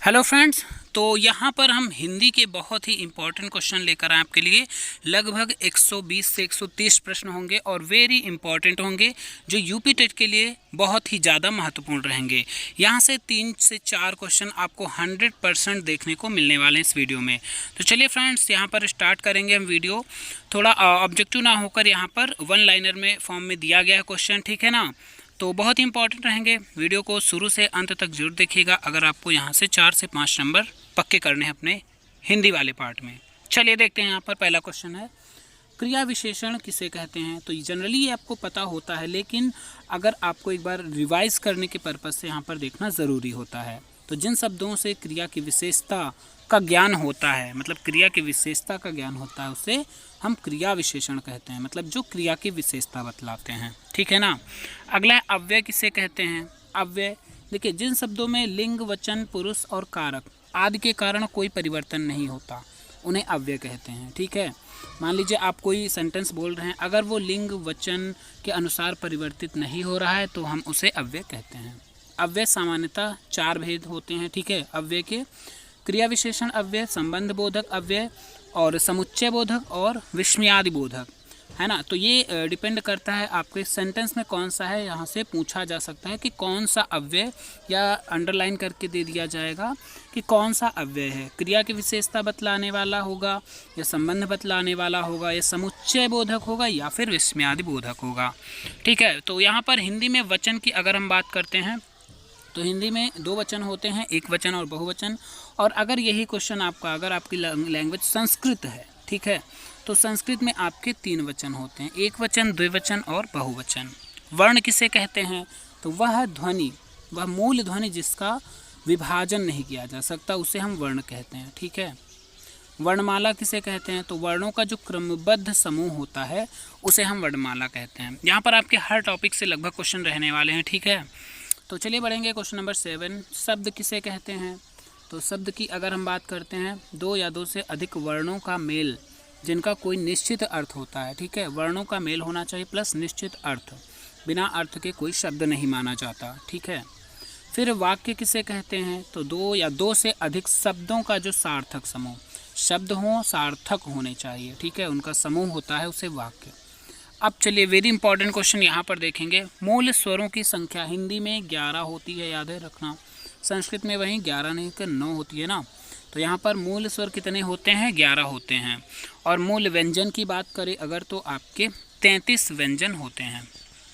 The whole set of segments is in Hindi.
हेलो फ्रेंड्स, तो यहाँ पर हम हिंदी के बहुत ही इम्पोर्टेंट क्वेश्चन लेकर आए आपके लिए। लगभग 120 से 130 प्रश्न होंगे और वेरी इंपॉर्टेंट होंगे, जो यूपी टेट के लिए बहुत ही ज़्यादा महत्वपूर्ण रहेंगे। यहाँ से 3 से 4 क्वेश्चन आपको 100% देखने को मिलने वाले हैं इस वीडियो में। तो चलिए फ्रेंड्स, यहाँ पर स्टार्ट करेंगे हम वीडियो। थोड़ा ऑब्जेक्टिव ना होकर यहाँ पर वन लाइनर में फॉर्म में दिया गया है क्वेश्चन, ठीक है ना। तो बहुत ही इंपॉर्टेंट रहेंगे, वीडियो को शुरू से अंत तक जरूर देखिएगा अगर आपको यहाँ से 4 से 5 नंबर पक्के करने हैं अपने हिंदी वाले पार्ट में। चलिए देखते हैं, यहाँ पर पहला क्वेश्चन है, क्रिया विशेषण किसे कहते हैं। तो जनरली ये आपको पता होता है, लेकिन अगर आपको एक बार रिवाइज करने के पर्पज़ से यहाँ पर देखना ज़रूरी होता है। तो जिन शब्दों से क्रिया की विशेषता का ज्ञान होता है, मतलब क्रिया की विशेषता का ज्ञान होता है, उसे हम क्रिया विशेषण कहते हैं, मतलब जो क्रिया की विशेषता बतलाते हैं, ठीक है ना। अगला है अव्यय किसे कहते हैं। अव्यय देखिए, जिन शब्दों में लिंग, वचन, पुरुष और कारक आदि के कारण कोई परिवर्तन नहीं होता, उन्हें अव्यय कहते हैं, ठीक है। मान लीजिए आप कोई सेंटेंस बोल रहे हैं, अगर वो लिंग वचन के अनुसार परिवर्तित नहीं हो रहा है तो हम उसे अव्यय कहते हैं। अव्यय सामान्यतः 4 भेद होते हैं, ठीक है। अव्यय के क्रिया विशेषण अव्यय, संबंध बोधक अव्यय और समुच्चय बोधक और विस्मयादि बोधक, है ना। तो ये डिपेंड करता है आपके सेंटेंस में कौन सा है, यहाँ से पूछा जा सकता है कि कौन सा अव्यय, या अंडरलाइन करके दे दिया जाएगा कि कौन सा अव्यय है। क्रिया की विशेषता बतलाने वाला होगा, या संबंध बतलाने वाला होगा, या समुच्चय बोधक होगा, या फिर विस्मयादि बोधक होगा, ठीक है। तो यहाँ पर हिंदी में वचन की अगर हम बात करते हैं तो हिंदी में 2 वचन होते हैं, एक वचन और बहुवचन। और अगर यही क्वेश्चन आपका, अगर आपकी लैंग्वेज संस्कृत है, ठीक है, तो संस्कृत में आपके 3 वचन होते हैं, एक वचन, द्विवचन और बहुवचन। वर्ण किसे कहते हैं, तो वह ध्वनि, वह मूल ध्वनि जिसका विभाजन नहीं किया जा सकता, उसे हम वर्ण कहते हैं, ठीक है। वर्णमाला किसे कहते हैं, तो वर्णों का जो क्रमबद्ध समूह होता है उसे हम वर्णमाला कहते हैं। यहाँ पर आपके हर टॉपिक से लगभग क्वेश्चन रहने वाले हैं, ठीक है। तो चलिए बढ़ेंगे क्वेश्चन नंबर 7, शब्द किसे कहते हैं। तो शब्द की अगर हम बात करते हैं, 2 या 2 से अधिक वर्णों का मेल जिनका कोई निश्चित अर्थ होता है, ठीक है। वर्णों का मेल होना चाहिए प्लस निश्चित अर्थ, बिना अर्थ के कोई शब्द नहीं माना जाता, ठीक है। फिर वाक्य किसे कहते हैं, तो 2 या 2 से अधिक शब्दों का जो सार्थक समूह, शब्द हों सार्थक होने चाहिए, ठीक है, उनका समूह होता है, उसे वाक्य। अब चलिए वेरी इंपॉर्टेंट क्वेश्चन यहाँ पर देखेंगे, मूल स्वरों की संख्या हिंदी में 11 होती है, याद है रखना। संस्कृत में वहीं 11 नहीं कर 9 होती है ना। तो यहाँ पर मूल स्वर कितने होते हैं, 11 होते हैं। और मूल व्यंजन की बात करें अगर, तो आपके 33 व्यंजन होते हैं।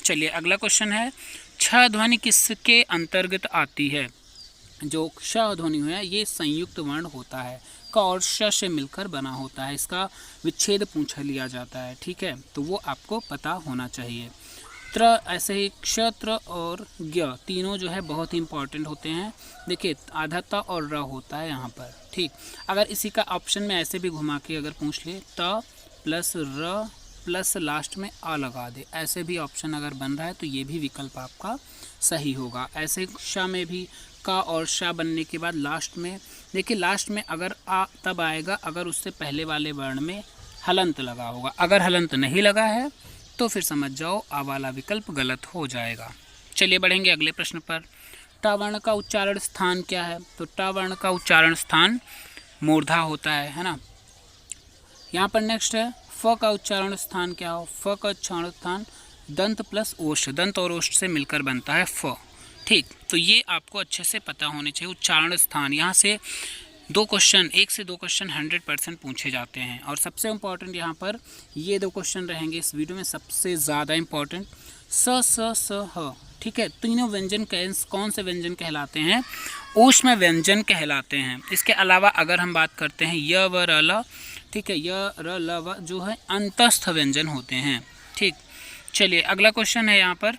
चलिए अगला क्वेश्चन है, छ ध्वनि किसके अंतर्गत आती है। जो श ध्वनि है ये संयुक्त वर्ण होता है, क और श से मिलकर बना होता है, इसका विच्छेद पूछ लिया जाता है, ठीक है। तो वो आपको पता होना चाहिए। त्र, ऐसे ही क्षत्र और ज्ञ तीनों जो है बहुत ही इंपॉर्टेंट होते हैं। देखिए आधा त और र होता है यहाँ पर, ठीक। अगर इसी का ऑप्शन में ऐसे भी घुमा के अगर पूछ ले, त प्लस र प्लस लास्ट में आ लगा दे, ऐसे भी ऑप्शन अगर बन रहा है तो ये भी विकल्प आपका सही होगा। ऐसे श में भी का और शा बनने के बाद लास्ट में, देखिए लास्ट में अगर आ तब आएगा अगर उससे पहले वाले वर्ण में हलंत लगा होगा। अगर हलंत नहीं लगा है तो फिर समझ जाओ आ वाला विकल्प गलत हो जाएगा। चलिए बढ़ेंगे अगले प्रश्न पर, टा वर्ण का उच्चारण स्थान क्या है। तो टा वर्ण का उच्चारण स्थान मूर्धा होता है ना। यहाँ पर नेक्स्ट है, फ का उच्चारण स्थान क्या हो। फ का उच्चारण स्थान दंत प्लस ओष्ठ, दंत और ओष्ठ से मिलकर बनता है फ, ठीक। तो ये आपको अच्छे से पता होने चाहिए उच्चारण स्थान। यहाँ से 2 क्वेश्चन, 1 से 2 क्वेश्चन 100% पूछे जाते हैं। और सबसे इम्पॉर्टेंट यहाँ पर ये 2 क्वेश्चन रहेंगे इस वीडियो में सबसे ज़्यादा इम्पॉर्टेंट, स स स ह, ठीक है। तीनों व्यंजन कौन से व्यंजन कहलाते हैं, ऊष्म व्यंजन कहलाते हैं। इसके अलावा अगर हम बात करते हैं य व र ल, ठीक है, य र ल व जो है अंतस्थ व्यंजन होते हैं, ठीक। चलिए अगला क्वेश्चन है यहाँ पर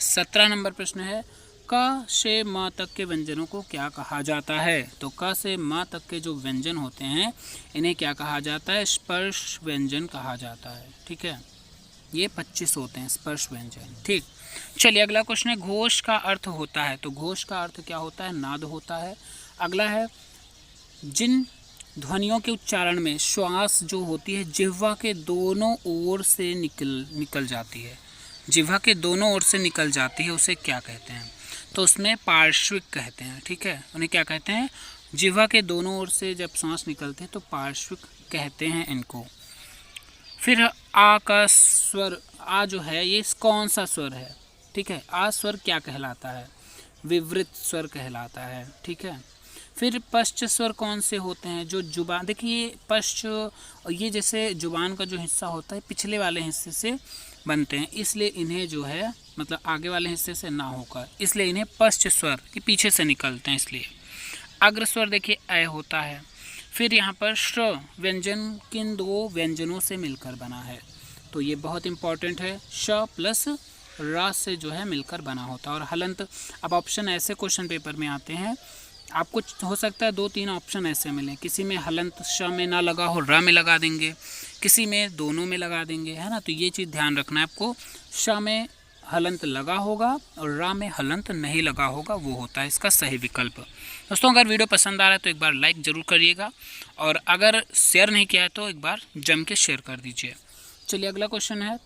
17 नंबर प्रश्न है, क से म तक के व्यंजनों को क्या कहा जाता है। तो क से म तक के जो व्यंजन होते हैं इन्हें क्या कहा जाता है, स्पर्श व्यंजन कहा जाता है, ठीक है। ये 25 होते हैं स्पर्श व्यंजन, ठीक। चलिए अगला क्वेश्चन है, घोष का अर्थ होता है। तो घोष का अर्थ क्या होता है, नाद होता है। अगला है, जिन ध्वनियों के उच्चारण में श्वास जो होती है जिह्वा के दोनों ओर से निकल जाती है, जिह्वा के दोनों ओर से निकल जाती है, उसे क्या कहते हैं। तो उसमें पार्श्विक कहते हैं, ठीक है। उन्हें क्या कहते हैं, जिह्वा के दोनों ओर से जब सांस निकलते हैं तो पार्श्विक कहते हैं इनको। फिर आ का स्वर, आ जो है ये कौन सा स्वर है, ठीक है। आ स्वर क्या कहलाता है, विवृत स्वर कहलाता है, ठीक है। फिर पश्च स्वर कौन से होते हैं, जो जुबान, देखिए पश्च ये जैसे जुबान का जो हिस्सा होता है पिछले वाले हिस्से से बनते हैं, इसलिए इन्हें जो है मतलब आगे वाले हिस्से से ना होकर, इसलिए इन्हें पश्च स्वर के पीछे से निकलते हैं, इसलिए। अग्र स्वर देखिए अ होता है। फिर यहाँ पर श्र व्यंजन किन दो व्यंजनों से मिलकर बना है, तो ये बहुत इंपॉर्टेंट है, श प्लस रा से जो है मिलकर बना होता है। और हलंत, अब ऑप्शन ऐसे क्वेश्चन पेपर में आते हैं, आपको हो सकता है 2-3 ऑप्शन ऐसे मिले, किसी में हलंत श में ना लगा हो रा में लगा देंगे, किसी में दोनों में लगा देंगे, है ना। तो ये चीज़ ध्यान रखना है आपको, श में हलंत लगा होगा और रा में हलंत नहीं लगा होगा, वो होता है इसका सही विकल्प। दोस्तों अगर वीडियो पसंद आ रहा है तो एक बार लाइक ज़रूर करिएगा, और अगर शेयर नहीं किया है तो एक बार जम के शेयर कर दीजिए। चलिए अगला क्वेश्चन है,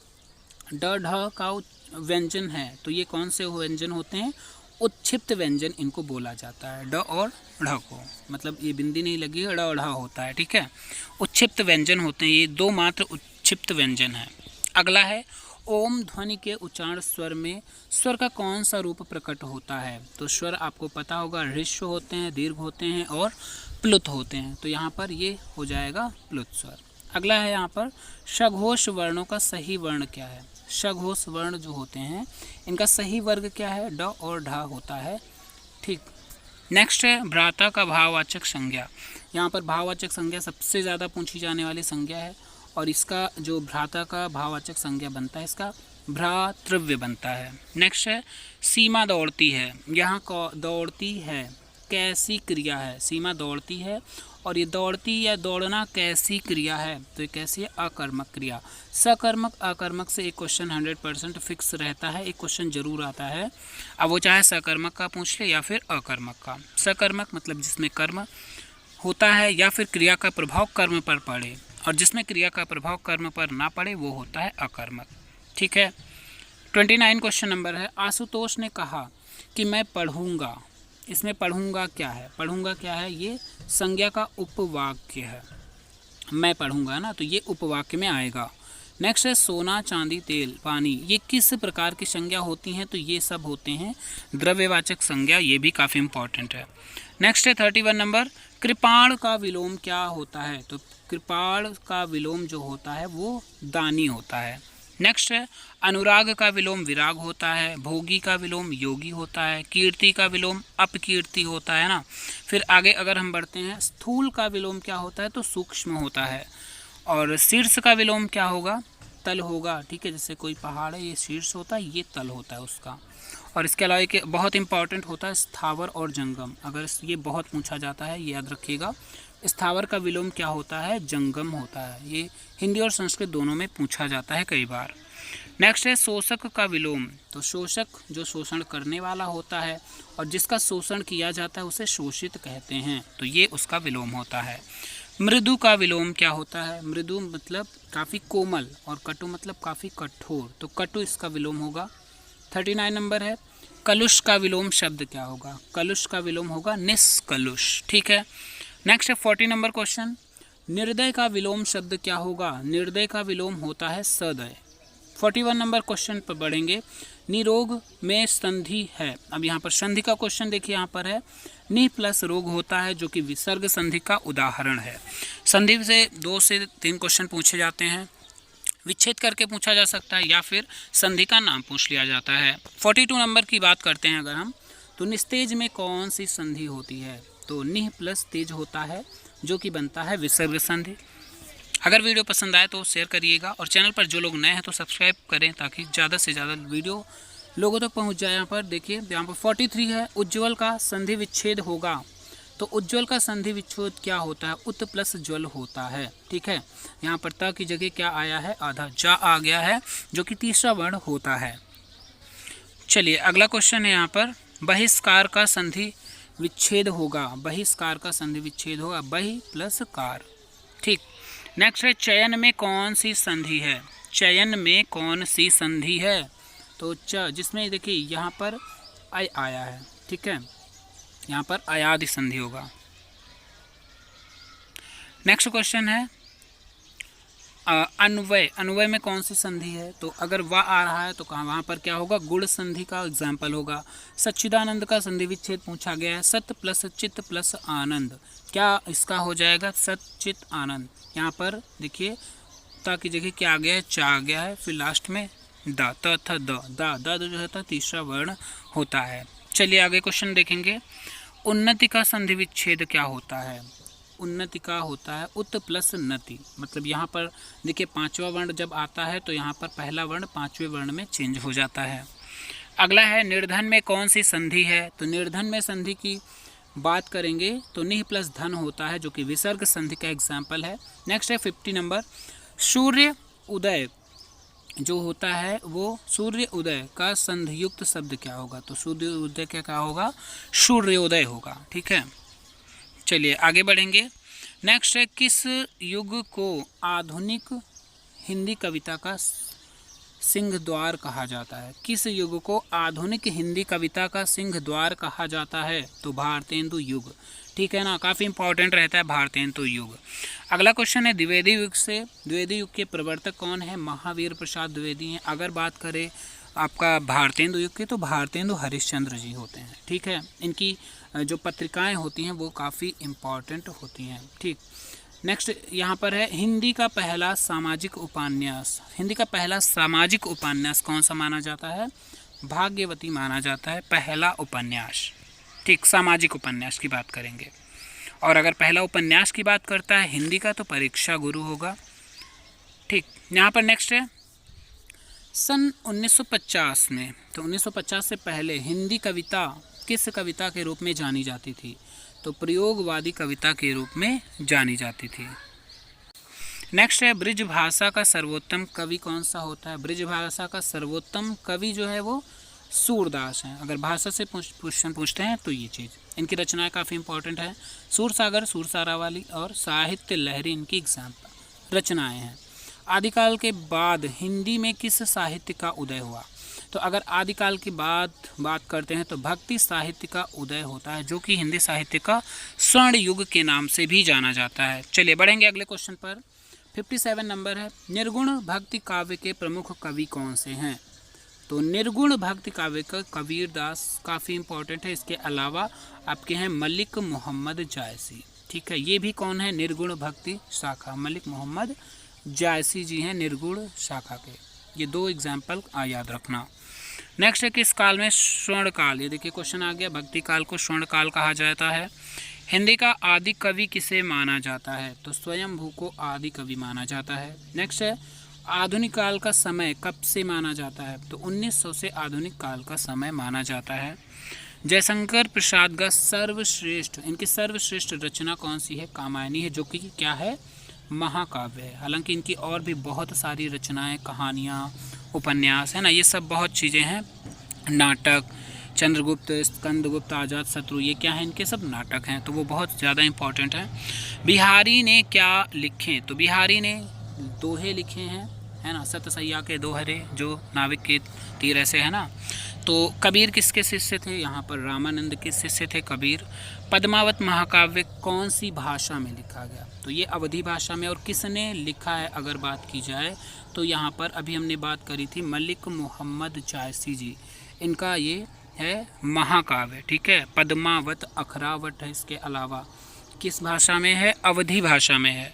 ड ढ का व्यंजन है, तो ये कौन से व्यंजन होते हैं, उत्क्षिप्त व्यंजन इनको बोला जाता है, ड और ढ को, मतलब ये बिंदी नहीं लगी है, ड और ढ होता है, ठीक है। उत्क्षिप्त व्यंजन होते हैं, ये 2 मात्र उत्क्षिप्त व्यंजन है। अगला है, ओम ध्वनि के उच्चारण स्वर में स्वर का कौन सा रूप प्रकट होता है, तो स्वर आपको पता होगा ह्रस्व होते हैं, दीर्घ होते हैं और प्लुत होते हैं, तो यहाँ पर ये हो जाएगा प्लुत स्वर। अगला है यहाँ पर, सघोष वर्णों का सही वर्ण क्या है, सघोष वर्ण जो होते हैं इनका सही वर्ग क्या है, ड और ढ होता है, ठीक। नेक्स्ट है, भ्राता का भाववाचक संज्ञा, यहाँ पर भाववाचक संज्ञा सबसे ज़्यादा पूछी जाने वाली संज्ञा है, और इसका जो भ्राता का भाववाचक संज्ञा बनता है इसका भ्रातृव्य बनता है। नेक्स्ट है, सीमा दौड़ती है, यहाँ दौड़ती है कैसी क्रिया है, सीमा दौड़ती है, और ये दौड़ती या दौड़ना कैसी क्रिया है, तो ये कैसी है, अकर्मक क्रिया। सकर्मक अकर्मक से एक क्वेश्चन 100% फिक्स रहता है, एक क्वेश्चन जरूर आता है, अब वो चाहे सकर्मक का पूछ ले या फिर अकर्मक का। सकर्मक मतलब जिसमें कर्म होता है या फिर क्रिया का प्रभाव कर्म पर पड़े, और जिसमें क्रिया का प्रभाव कर्म पर ना पड़े वो होता है अकर्मक, ठीक है। 29 क्वेश्चन नंबर है, आशुतोष ने कहा कि मैं पढ़ूंगा, इसमें पढ़ूंगा क्या है, पढ़ूंगा क्या है, ये संज्ञा का उपवाक्य है, मैं पढ़ूंगा ना, तो ये उपवाक्य में आएगा। नेक्स्ट है, सोना चांदी तेल पानी, ये किस प्रकार की संज्ञा होती हैं, तो ये सब होते हैं द्रव्यवाचक संज्ञा, ये भी काफ़ी इंपॉर्टेंट है। नेक्स्ट है 31 नंबर, कृपाण का विलोम क्या होता है, तो कृपाण का विलोम जो होता है वो दानी होता है। नेक्स्ट है, अनुराग का विलोम विराग होता है, भोगी का विलोम योगी होता है, कीर्ति का विलोम अपकीर्ति होता है ना। फिर आगे अगर हम बढ़ते हैं, स्थूल का विलोम क्या होता है, तो सूक्ष्म होता है, और शीर्ष का विलोम क्या होगा, तल होगा, ठीक है। जैसे कोई पहाड़ है ये शीर्ष होता है, ये तल होता है उसका। और इसके अलावा एक बहुत इंपॉर्टेंट होता है स्थावर और जंगम, अगर ये बहुत पूछा जाता है, ये याद रखिएगा, स्थावर का विलोम क्या होता है, जंगम होता है, ये हिंदी और संस्कृत दोनों में पूछा जाता है कई बार। नेक्स्ट है, शोषक का विलोम, तो शोषक जो शोषण करने वाला होता है और जिसका शोषण किया जाता है उसे शोषित कहते हैं, तो ये उसका विलोम होता है। मृदु का विलोम क्या होता है, मृदु मतलब काफ़ी कोमल और कटु मतलब काफ़ी कठोर, तो कटु इसका विलोम होगा। 39 नंबर है, कलुष का विलोम शब्द क्या होगा, कलुष का विलोम होगा निष्कलुष, ठीक है। नेक्स्ट है 40 नंबर क्वेश्चन, निर्दय का विलोम शब्द क्या होगा, निर्दय का विलोम होता है सदय। 41 नंबर क्वेश्चन पर बढ़ेंगे, निरोग में संधि है, अब यहाँ पर संधि का क्वेश्चन देखिए, यहाँ पर है नि प्लस रोग होता है जो कि विसर्ग संधि का उदाहरण है। संधि से 2 से 3 क्वेश्चन पूछे जाते हैं, विच्छेद करके पूछा जा सकता है या फिर संधि का नाम पूछ लिया जाता है। 42 नंबर की बात करते हैं अगर हम, तो निस्तेज में कौन सी संधि होती है, तो निह प्लस तेज होता है जो कि बनता है विसर्ग संधि। अगर वीडियो पसंद आए तो शेयर करिएगा, और चैनल पर जो लोग नए हैं तो सब्सक्राइब करें ताकि ज़्यादा से ज़्यादा वीडियो लोगों तक पहुंच जाए। यहाँ पर देखिए, यहाँ पर 43 है, उज्ज्वल का संधि विच्छेद होगा, तो उज्ज्वल का संधि विच्छेद क्या होता है, उत प्लस ज्वल होता है, ठीक है। यहाँ पर त की जगह क्या आया है, आधा जा आ गया है जो कि तीसरा वर्ण होता है। चलिए अगला क्वेश्चन है यहाँ पर, बहिष्कार का संधि विच्छेद होगा, बहिष्कार का संधि विच्छेद होगा, बहि प्लस कार, ठीक। नेक्स्ट है, चयन में कौन सी संधि है, चयन में कौन सी संधि है, तो च, जिसमें देखिए यहाँ पर अय आया है, ठीक है, यहाँ पर अयादि संधि होगा। नेक्स्ट क्वेश्चन है अन्वय। अन्वय में कौन सी संधि है? तो अगर व आ रहा है तो कहाँ वहाँ पर क्या होगा? गुण संधि का एग्जाम्पल होगा। सच्चिदानंद का संधि विच्छेद पूछा गया है, सत प्लस चित प्लस आनंद, क्या इसका हो जाएगा? सत चित आनंद। यहाँ पर देखिए ता की जगह क्या आ गया है? चा आ गया है, फिर लास्ट में द, त था द जो है था तीसरा वर्ण होता है। चलिए आगे क्वेश्चन देखेंगे। उन्नति का संधि विच्छेद क्या होता है? उन्नति का होता है उत प्लस नति, मतलब यहाँ पर देखिए पांचवा वर्ण जब आता है तो यहाँ पर पहला वर्ण पांचवें वर्ण में चेंज हो जाता है। अगला है निर्धन में कौन सी संधि है? तो निर्धन में संधि की बात करेंगे तो निह प्लस धन होता है, जो कि विसर्ग संधि का एग्जाम्पल है। नेक्स्ट है 50 नंबर। सूर्य उदय जो होता है वो सूर्य उदय का संधियुक्त शब्द क्या होगा? तो सूर्य उदय क्या होगा? सूर्योदय होगा, ठीक है। चलिए आगे बढ़ेंगे। नेक्स्ट है किस युग को आधुनिक हिंदी कविता का सिंह द्वार कहा जाता है? किस युग को आधुनिक हिंदी कविता का सिंह द्वार कहा जाता है? तो भारतेंदु युग, ठीक है ना, काफ़ी इंपॉर्टेंट रहता है भारतेंदु युग। अगला क्वेश्चन है द्विवेदी युग से। द्विवेदी युग के प्रवर्तक कौन है? महावीर प्रसाद द्विवेदी हैं। अगर बात करें आपका भारतेंदु युग की तो भारतेंदु हरिश्चंद्र जी होते हैं, ठीक है। इनकी जो पत्रिकाएं होती हैं वो काफ़ी इम्पॉर्टेंट होती हैं, ठीक। नेक्स्ट यहाँ पर है हिंदी का पहला सामाजिक उपन्यास। हिंदी का पहला सामाजिक उपन्यास कौन सा माना जाता है? भाग्यवती माना जाता है पहला उपन्यास, ठीक। सामाजिक उपन्यास की बात करेंगे। और अगर पहला उपन्यास की बात करता है हिंदी का तो परीक्षा गुरु होगा, ठीक। यहाँ पर नेक्स्ट है सन 1950 में, तो 1950 से पहले हिंदी कविता किस कविता के रूप में जानी जाती थी? तो प्रयोगवादी कविता के रूप में जानी जाती थी। नेक्स्ट है ब्रिज भाषा का सर्वोत्तम कवि कौन सा होता है? ब्रिज भाषा का सर्वोत्तम कवि जो है वो सूरदास हैं। अगर भाषा से क्वेश्चन पूछते हैं तो ये चीज़, इनकी रचनाएं काफ़ी इंपॉर्टेंट है। सूरसागर, सूरसारावाली और साहित्य लहरी इनकी एग्जाम्पल रचनाएं हैं। आदिकाल के बाद हिंदी में किस साहित्य का उदय हुआ? तो अगर आदिकाल की बात करते हैं तो भक्ति साहित्य का उदय होता है, जो कि हिंदी साहित्य का स्वर्ण युग के नाम से भी जाना जाता है। चलिए बढ़ेंगे अगले क्वेश्चन पर। 57 नंबर है निर्गुण भक्ति काव्य के प्रमुख कवि कौन से हैं? तो निर्गुण भक्ति काव्य का कबीर दास काफ़ी इंपॉर्टेंट है। इसके अलावा आपके हैं मलिक मोहम्मद जायसी, ठीक है। ये भी कौन है? निर्गुण भक्ति शाखा, मलिक मोहम्मद जायसी जी हैं निर्गुण शाखा के। ये दो एग्जाम्पल याद रखना। नेक्स्ट है किस काल में स्वर्ण काल, ये देखिए क्वेश्चन आ गया, भक्ति काल को स्वर्ण काल कहा जाता है। हिंदी का आदि कवि किसे माना जाता है? तो स्वयंभू को आदि कवि माना जाता है। नेक्स्ट है आधुनिक काल का समय कब से माना जाता है? तो 1900 से आधुनिक काल का समय माना जाता है। जयशंकर प्रसाद का सर्वश्रेष्ठ, इनकी सर्वश्रेष्ठ रचना कौन सी है? कामायनी है, जो कि क्या है? महाकाव्य है। हालांकि इनकी और भी बहुत सारी रचनाएं, कहानियाँ, उपन्यास है ना, ये सब बहुत चीज़ें हैं। नाटक, चंद्रगुप्त, स्कंदगुप्त, आजाद शत्रु, ये क्या है? इनके सब नाटक हैं, तो वो बहुत ज़्यादा इम्पोर्टेंट है। बिहारी ने क्या लिखे? तो बिहारी ने दोहे लिखे हैं, है ना, सतसैया के दोहरे, जो नाविक के तीर ऐसे है ना। तो कबीर किसके शिष्य थे? यहाँ पर रामानंद के शिष्य थे कबीर। पद्मावत महाकाव्य कौन सी भाषा में लिखा गया? तो ये अवधी भाषा में। और किसने लिखा है अगर बात की जाए तो यहाँ पर अभी हमने बात करी थी मलिक मोहम्मद जायसी जी, इनका ये है महाकाव्य, ठीक है। पद्मावत अखरावट है। इसके अलावा किस भाषा में है? अवधी भाषा में है।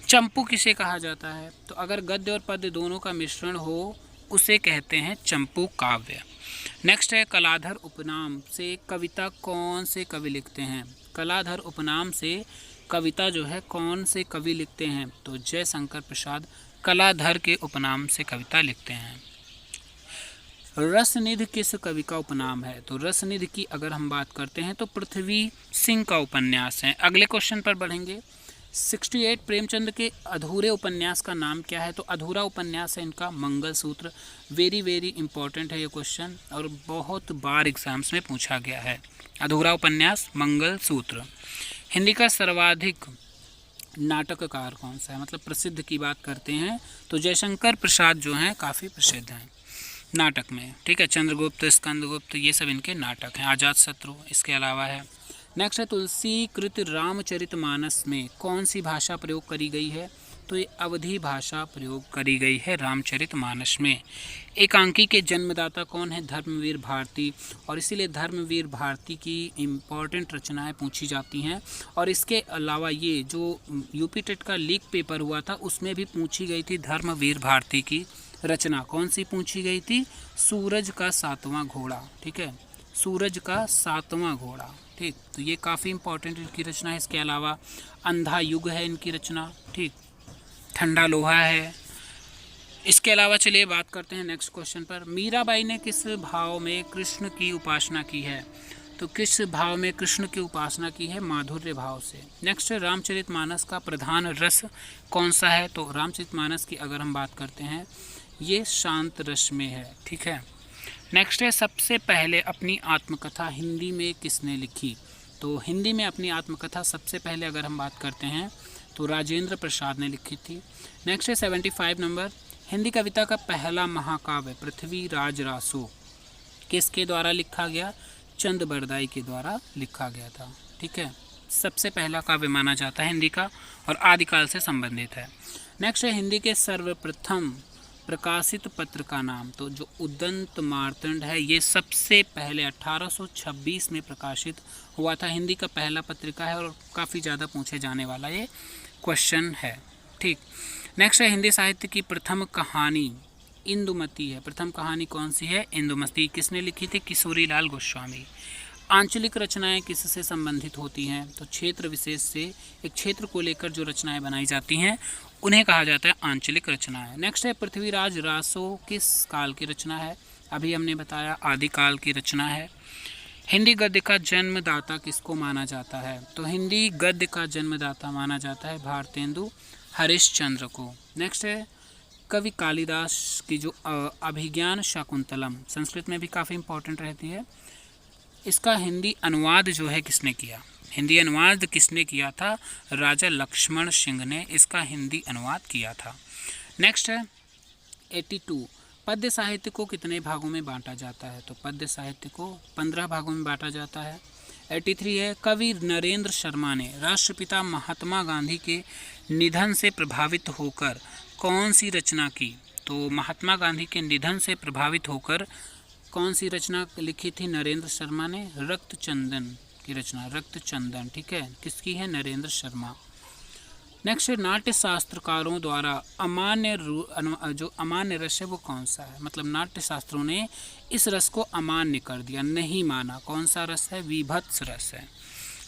चंपू किसे कहा जाता है? तो अगर गद्य और पद्य दोनों का मिश्रण हो उसे कहते हैं चंपू काव्य। नेक्स्ट है कलाधर उपनाम से कविता कौन से कवि लिखते हैं? कलाधर उपनाम से कविता जो है कौन से कवि लिखते हैं? तो जयशंकर प्रसाद कलाधर के उपनाम से कविता लिखते हैं। रसनिधि किस कवि का उपनाम है? तो रसनिधि की अगर हम बात करते हैं तो पृथ्वी सिंह का उपन्यास है। अगले क्वेश्चन पर बढ़ेंगे। 68 प्रेमचंद के अधूरे उपन्यास का नाम क्या है? तो अधूरा उपन्यास है इनका मंगलसूत्र। वेरी वेरी इंपॉर्टेंट है ये क्वेश्चन और बहुत बार एग्जाम्स में पूछा गया है। अधूरा उपन्यास मंगलसूत्र। हिंदी का सर्वाधिक नाटककार कौन सा है? मतलब प्रसिद्ध की बात करते हैं तो जयशंकर प्रसाद जो हैं काफ़ी प्रसिद्ध हैं। नाटक में, ठीक है। चंद्रगुप्त, स्कंदगुप्त, ये सब इनके नाटक हैं। अजातशत्रु इसके अलावा है। नेक्स्ट है तुलसी कृत रामचरितमानस में कौन सी भाषा प्रयोग करी गई है? तो ये अवधी भाषा प्रयोग करी गई है रामचरितमानस में। एकांकी के जन्मदाता कौन है? धर्मवीर भारती, और इसीलिए धर्मवीर भारती की इम्पॉर्टेंट रचनाएं पूछी जाती हैं। और इसके अलावा ये जो यूपी टेट का लीक पेपर हुआ था उसमें भी पूछी गई थी धर्मवीर भारती की रचना। कौन सी पूछी गई थी? सूरज का सातवां घोड़ा, ठीक है, सूरज का सातवां घोड़ा, ठीक। तो ये काफ़ी इंपॉर्टेंट इनकी रचना है। इसके अलावा अंधा युग है इनकी रचना, ठीक। ठंडा लोहा है। इसके अलावा चलिए बात करते हैं नेक्स्ट क्वेश्चन पर। मीराबाई ने किस भाव में कृष्ण की उपासना की है? तो किस भाव में कृष्ण की उपासना की है? माधुर्य भाव से। नेक्स्ट है रामचरितमानस का प्रधान रस कौन सा है? तो रामचरितमानस की अगर हम बात करते हैं ये शांत रस में है, ठीक है। नेक्स्ट है सबसे पहले अपनी आत्मकथा हिंदी में किसने लिखी? तो हिंदी में अपनी आत्मकथा सबसे पहले अगर हम बात करते हैं तो राजेंद्र प्रसाद ने लिखी थी। नेक्स्ट है 75 नंबर। हिंदी कविता का पहला महाकाव्य पृथ्वीराज रासो किसके द्वारा लिखा गया? चंद बरदाई के द्वारा लिखा गया था, ठीक है। सबसे पहला काव्य माना जाता है हिंदी का और आदिकाल से संबंधित है। नेक्स्ट है हिंदी के सर्वप्रथम प्रकाशित पत्र का नाम? तो जो उदंत मार्तंड है ये सबसे पहले 1826 में प्रकाशित हुआ था। हिंदी का पहला पत्रिका है और काफ़ी ज़्यादा पूछे जाने वाला ये क्वेश्चन है, ठीक। नेक्स्ट है हिंदी साहित्य की प्रथम कहानी इंदुमती है। प्रथम कहानी कौन सी है? इंदुमती। किसने लिखी थी? किशोरीलाल गोस्वामी। आंचलिक रचनाएं किससे संबंधित होती हैं? तो क्षेत्र विशेष से, एक क्षेत्र को लेकर जो रचनाएं बनाई जाती हैं उन्हें कहा जाता है आंचलिक रचनाएं। नेक्स्ट है पृथ्वीराज रासो किस काल की रचना है? अभी हमने बताया आदिकाल की रचना है। हिंदी गद्य का जन्मदाता किसको माना जाता है? तो हिंदी गद्य का जन्मदाता माना जाता है भारतेंदु हरिश्चंद्र को। नेक्स्ट है कवि कालिदास की जो अभिज्ञान शाकुंतलम संस्कृत में भी काफ़ी इंपॉर्टेंट रहती है, इसका हिंदी अनुवाद जो है किसने किया? हिंदी अनुवाद किसने किया था? राजा लक्ष्मण सिंह ने इसका हिंदी अनुवाद किया था। नेक्स्ट है 82। पद्य साहित्य को कितने भागों में बांटा जाता है? तो पद्य साहित्य को 15 भागों में बांटा जाता है। 83 है कवि नरेंद्र शर्मा ने राष्ट्रपिता महात्मा गांधी के निधन से प्रभावित होकर कौन सी रचना की? तो महात्मा गांधी के निधन से प्रभावित होकर कौन सी रचना लिखी थी नरेंद्र शर्मा ने? रक्त चंदन की रचना, रक्त चंदन, ठीक है। किसकी है? नरेंद्र शर्मा। नेक्स्ट है नाट्य शास्त्रकारों द्वारा अमान्य जो अमान्य रस है वो कौन सा है? मतलब नाट्य शास्त्रों ने इस रस को अमान्य कर दिया, नहीं माना। कौन सा रस है? विभत्स रस है।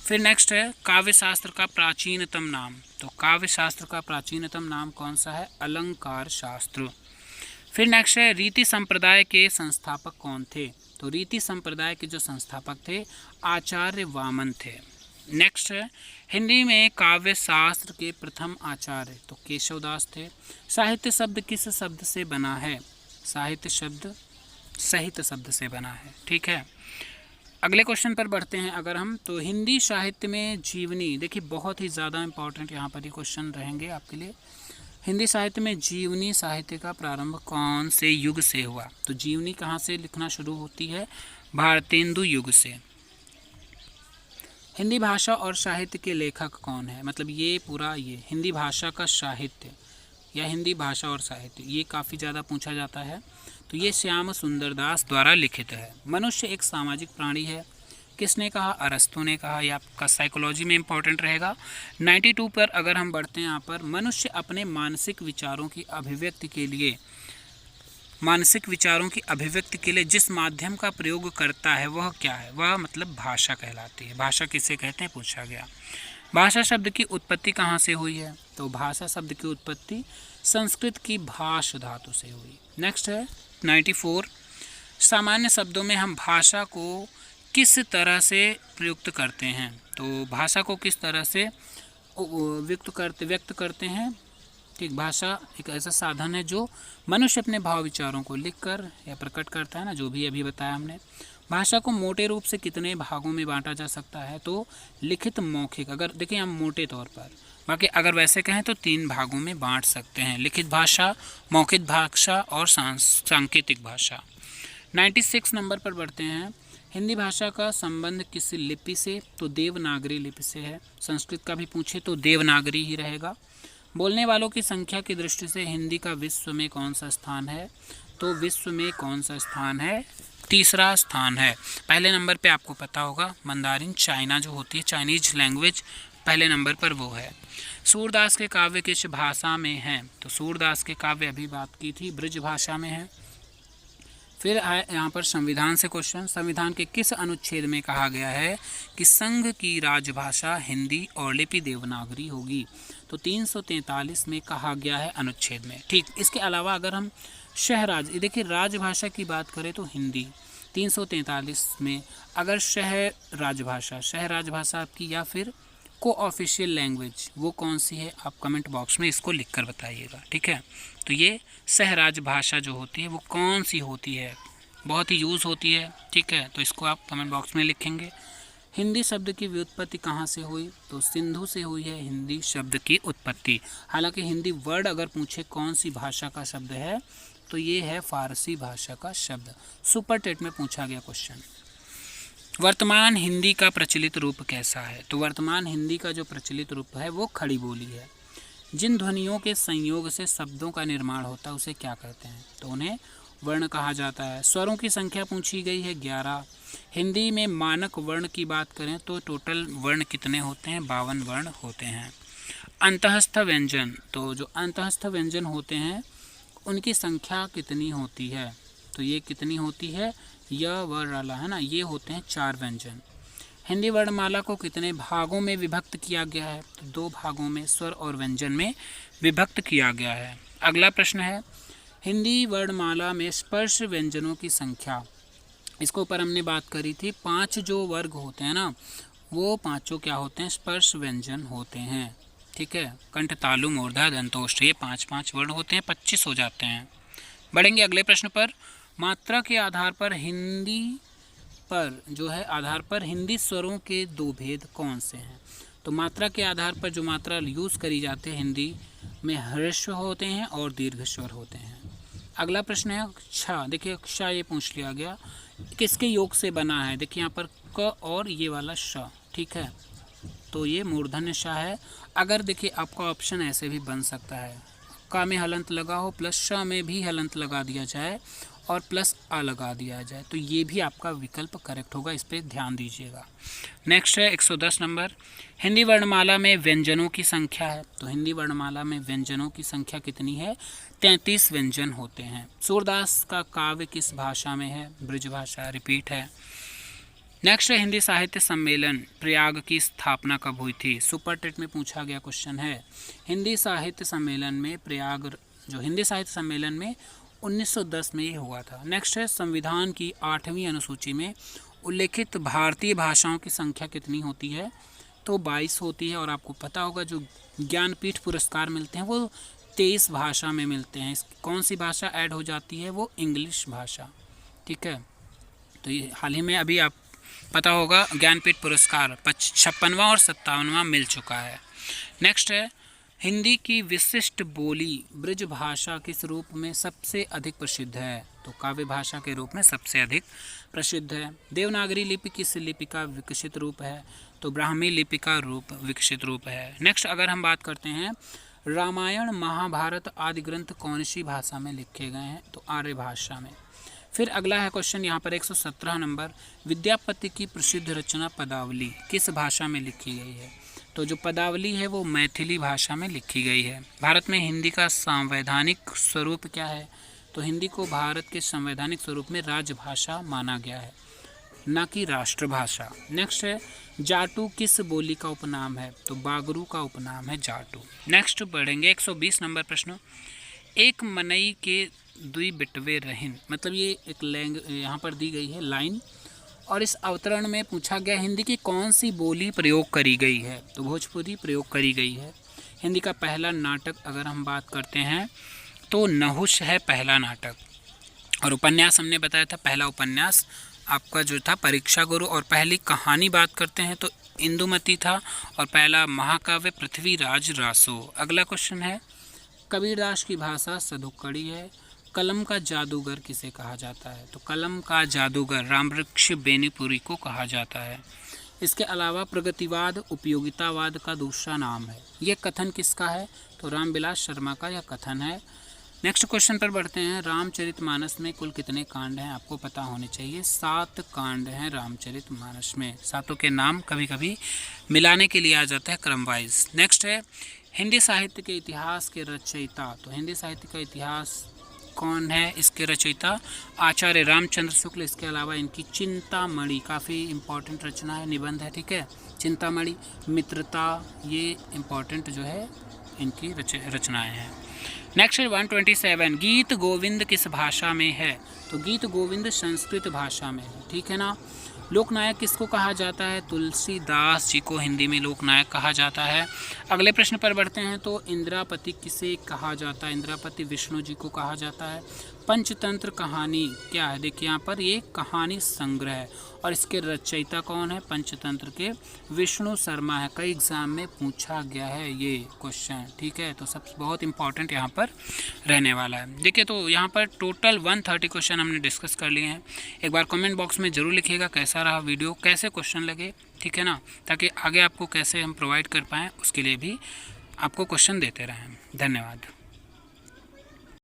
फिर नेक्स्ट है काव्य शास्त्र का प्राचीनतम नाम? तो काव्य शास्त्र का प्राचीनतम नाम कौन सा है? अलंकार शास्त्र। फिर नेक्स्ट है रीति संप्रदाय के संस्थापक कौन थे? तो रीति संप्रदाय के जो संस्थापक थे आचार्य वामन थे। नेक्स्ट है हिंदी में काव्य शास्त्र के प्रथम आचार्य? तो केशवदास थे। साहित्य शब्द किस शब्द से बना है? साहित्य शब्द सहित शब्द से बना है, ठीक है। अगले क्वेश्चन पर बढ़ते हैं अगर हम, तो हिंदी साहित्य में जीवनी, देखिए बहुत ही ज़्यादा इंपॉर्टेंट यहाँ पर ये क्वेश्चन रहेंगे आपके लिए। हिंदी साहित्य में जीवनी साहित्य का प्रारंभ कौन से युग से हुआ? तो जीवनी कहाँ से लिखना शुरू होती है? भारतेंदु युग से। हिंदी भाषा और साहित्य के लेखक कौन है? मतलब ये पूरा ये हिंदी भाषा का साहित्य या हिंदी भाषा और साहित्य ये काफ़ी ज़्यादा पूछा जाता है। तो ये श्याम सुंदर दास द्वारा लिखित है। मनुष्य एक सामाजिक प्राणी है, किसने कहा? अरस्तु ने कहा। यह आपका साइकोलॉजी में इंपॉर्टेंट रहेगा। 92 पर अगर हम बढ़ते हैं यहाँ पर, मनुष्य अपने मानसिक विचारों की अभिव्यक्ति के लिए जिस माध्यम का प्रयोग करता है वह क्या है? वह मतलब भाषा कहलाती है। भाषा किसे कहते हैं पूछा गया। भाषा शब्द की उत्पत्ति कहाँ से हुई है? तो भाषा शब्द की उत्पत्ति संस्कृत की भाष धातु से हुई। नेक्स्ट है 94। सामान्य शब्दों में हम भाषा को किस तरह से प्रयुक्त करते हैं? तो भाषा को किस तरह से व्यक्त करते हैं? ठीक, भाषा एक ऐसा साधन है जो मनुष्य अपने भाव विचारों को लिखकर या प्रकट करता है ना, जो भी अभी बताया हमने। भाषा को मोटे रूप से कितने भागों में बांटा जा सकता है? तो लिखित, मौखिक, अगर देखिए हम मोटे तौर पर, बाकी अगर वैसे कहें तो 3 भागों में बांट सकते हैं, लिखित भाषा, मौखिक भाषा और सांकेतिक भाषा। 96 नंबर पर बढ़ते हैं। हिंदी भाषा का संबंध किस लिपि से? तो देवनागरी लिपि से है। संस्कृत का भी पूछे तो देवनागरी ही रहेगा। बोलने वालों की संख्या की दृष्टि से हिंदी का विश्व में कौन सा स्थान है? तो विश्व में कौन सा स्थान है? तीसरा स्थान है। पहले नंबर पे आपको पता होगा मंदारिन, चाइना जो होती है चाइनीज लैंग्वेज, पहले नंबर पर वो है। सूरदास के काव्य किस भाषा में हैं? तो सूरदास के काव्य अभी बात की थी, ब्रज भाषा में है। फिर आए यहाँ पर संविधान से क्वेश्चन। संविधान के किस अनुच्छेद में कहा गया है कि संघ की राजभाषा हिंदी और लिपि देवनागरी होगी? तो 343 में कहा गया है अनुच्छेद में। ठीक, इसके अलावा अगर हम शहराज, देखिए राजभाषा की बात करें तो हिंदी 343 में, अगर शहर राजभाषा आपकी या फिर को ऑफिशियल लैंग्वेज वो कौन सी है, आप कमेंट बॉक्स में इसको लिखकर बताइएगा। ठीक है, तो ये सहराज भाषा जो होती है वो कौन सी होती है, बहुत ही यूज़ होती है। ठीक है, तो इसको आप कमेंट बॉक्स में लिखेंगे। हिंदी शब्द की व्युत्पत्ति कहाँ से हुई? तो सिंधु से हुई है हिंदी शब्द की उत्पत्ति। हालांकि हिंदी वर्ड अगर पूछे कौन सी भाषा का शब्द है तो ये है फारसी भाषा का शब्द। सुपर टेट में पूछा गया क्वेश्चन। वर्तमान हिंदी का प्रचलित रूप कैसा है? तो वर्तमान हिंदी का जो प्रचलित रूप है वो खड़ी बोली है। जिन ध्वनियों के संयोग से शब्दों का निर्माण होता है उसे क्या कहते हैं? तो उन्हें वर्ण कहा जाता है। स्वरों की संख्या पूछी गई है 11। हिंदी में मानक वर्ण की बात करें तो टोटल वर्ण कितने होते हैं? 52 वर्ण होते हैं। अंतःस्थ व्यंजन, तो जो अंतःस्थ व्यंजन होते हैं उनकी संख्या कितनी होती है? तो ये कितनी होती है? य व रला है ना, ये होते हैं 4 व्यंजन। हिंदी वर्णमाला को कितने भागों में विभक्त किया गया है? तो 2 भागों में, स्वर और व्यंजन में विभक्त किया गया है। अगला प्रश्न है हिंदी वर्णमाला में स्पर्श व्यंजनों की संख्या। इसके ऊपर हमने बात करी थी। 5 जो वर्ग होते हैं ना वो पांचों क्या होते हैं? स्पर्श व्यंजन होते हैं। ठीक है, कंठ, तालु, मूर्धा, दंतोष्ठ, ये 5 वर्ण होते हैं, 25 हो जाते हैं। बढ़ेंगे अगले प्रश्न पर। मात्रा के आधार पर हिंदी स्वरों के 2 भेद कौन से हैं? तो मात्रा के आधार पर जो मात्रा यूज़ करी जाती है हिंदी में, ह्रस्व होते हैं और दीर्घ स्वर होते हैं। अगला प्रश्न है क्ष। देखिए क्ष ये पूछ लिया गया, किसके योग से बना है? देखिए यहाँ पर क और ये वाला श। ठीक है, तो ये मूर्धन्य श है। अगर देखिए आपका ऑप्शन ऐसे भी बन सकता है, क में हलंत लगा हो प्लस श में भी हलंत लगा दिया जाए और प्लस अ लगा दिया जाए, तो ये भी आपका विकल्प करेक्ट होगा। इस पर ध्यान दीजिएगा। नेक्स्ट है 110 नंबर। हिंदी वर्णमाला में व्यंजनों की संख्या है। तो हिंदी वर्णमाला में व्यंजनों की संख्या कितनी है? 33 व्यंजन होते हैं। सूरदास का काव्य किस भाषा में है? ब्रज भाषा। रिपीट है। नेक्स्ट है हिंदी साहित्य सम्मेलन प्रयाग की स्थापना कब हुई थी? सुपर टेट में पूछा गया क्वेश्चन है। हिंदी साहित्य सम्मेलन में प्रयाग, जो हिंदी साहित्य सम्मेलन में 1910 में ये हुआ था। नेक्स्ट है संविधान की 8वीं अनुसूची में उल्लेखित भारतीय भाषाओं की संख्या कितनी होती है? तो 22 होती है। और आपको पता होगा जो ज्ञानपीठ पुरस्कार मिलते हैं वो 23 भाषा में मिलते हैं। कौन सी भाषा ऐड हो जाती है? वो इंग्लिश भाषा। ठीक है, तो ये हाल ही में अभी आप पता होगा ज्ञानपीठ पुरस्कार 56वां और 57वां मिल चुका है। नेक्स्ट है हिंदी की विशिष्ट बोली ब्रज भाषा किस रूप में सबसे अधिक प्रसिद्ध है? तो काव्य भाषा के रूप में सबसे अधिक प्रसिद्ध है। देवनागरी लिपि किस लिपि का विकसित रूप है? तो ब्राह्मी लिपि का रूप विकसित रूप है। नेक्स्ट अगर हम बात करते हैं रामायण महाभारत आदि ग्रंथ कौन सी भाषा में लिखे गए हैं? तो आर्य भाषा में। फिर अगला है क्वेश्चन यहाँ पर 117 नंबर। विद्यापति की प्रसिद्ध रचना पदावली किस भाषा में लिखी गई है? तो जो पदावली है वो मैथिली भाषा में लिखी गई है। भारत में हिंदी का संवैधानिक स्वरूप क्या है? तो हिंदी को भारत के संवैधानिक स्वरूप में राजभाषा माना गया है, न कि राष्ट्रभाषा। नेक्स्ट है जाटू किस बोली का उपनाम है? तो बागरू का उपनाम है जाटू। नेक्स्ट बढ़ेंगे 120 नंबर प्रश्न। एक मनई के दुई बिटवे रहिन, मतलब ये एक यहाँ पर दी गई है लाइन, और इस अवतरण में पूछा गया हिंदी की कौन सी बोली प्रयोग करी गई है? तो भोजपुरी प्रयोग करी गई है। हिंदी का पहला नाटक अगर हम बात करते हैं तो नहुष है पहला नाटक। और उपन्यास हमने बताया था, पहला उपन्यास आपका जो था परीक्षा गुरु। और पहली कहानी बात करते हैं तो इंदुमती था। और पहला महाकाव्य पृथ्वीराज रासो। अगला क्वेश्चन है कबीरदास की भाषा सधुक्कड़ी है, कलम का जादूगर किसे कहा जाता है? तो कलम का जादूगर रामवृक्ष बेनीपुरी को कहा जाता है। इसके अलावा प्रगतिवाद उपयोगितावाद का दूसरा नाम है। ये कथन किसका है? तो रामविलास शर्मा का यह कथन है। नेक्स्ट क्वेश्चन पर बढ़ते हैं। रामचरितमानस में कुल कितने कांड हैं? आपको पता होने चाहिए। 7 कांड हैं रामचरितमानस में। सातों के नाम कभी कभी मिलाने के लिए आ जाता है क्रम वाइज। नेक्स्ट है हिंदी साहित्य के इतिहास के रचयिता। तो हिंदी साहित्य का इतिहास कौन है? इसके रचयिता आचार्य रामचंद्र शुक्ल। इसके अलावा इनकी चिंतामणि काफ़ी इंपॉर्टेंट रचना है, निबंध है, ठीक है। चिंतामणि, मित्रता, ये इंपॉर्टेंट जो है इनकी रचनाएं हैं। नेक्स्ट है 127। गीत गोविंद किस भाषा में है? तो गीत गोविंद संस्कृत भाषा में है, ठीक है ना। लोकनायक किसको कहा जाता है? तुलसीदास जी को हिंदी में लोकनायक कहा जाता है। अगले प्रश्न पर बढ़ते हैं। तो इंदिरापति किसे कहा जाता है? इंदिरापति विष्णु जी को कहा जाता है। पंचतंत्र कहानी क्या है? देखिए यहाँ पर ये कहानी संग्रह है और इसके रचयिता कौन है? पंचतंत्र के विष्णु शर्मा है। कई एग्जाम में पूछा गया है ये क्वेश्चन, ठीक है। तो सब बहुत इंपॉर्टेंट यहाँ पर रहने वाला है। देखिए तो यहाँ पर टोटल 130 क्वेश्चन हमने डिस्कस कर लिए हैं। एक बार कमेंट बॉक्स में ज़रूर लिखिएगा कैसा रहा वीडियो, कैसे क्वेश्चन लगे, ठीक है ना, ताकि आगे आपको कैसे हम प्रोवाइड कर पाएँ उसके लिए भी आपको क्वेश्चन देते रहें। धन्यवाद।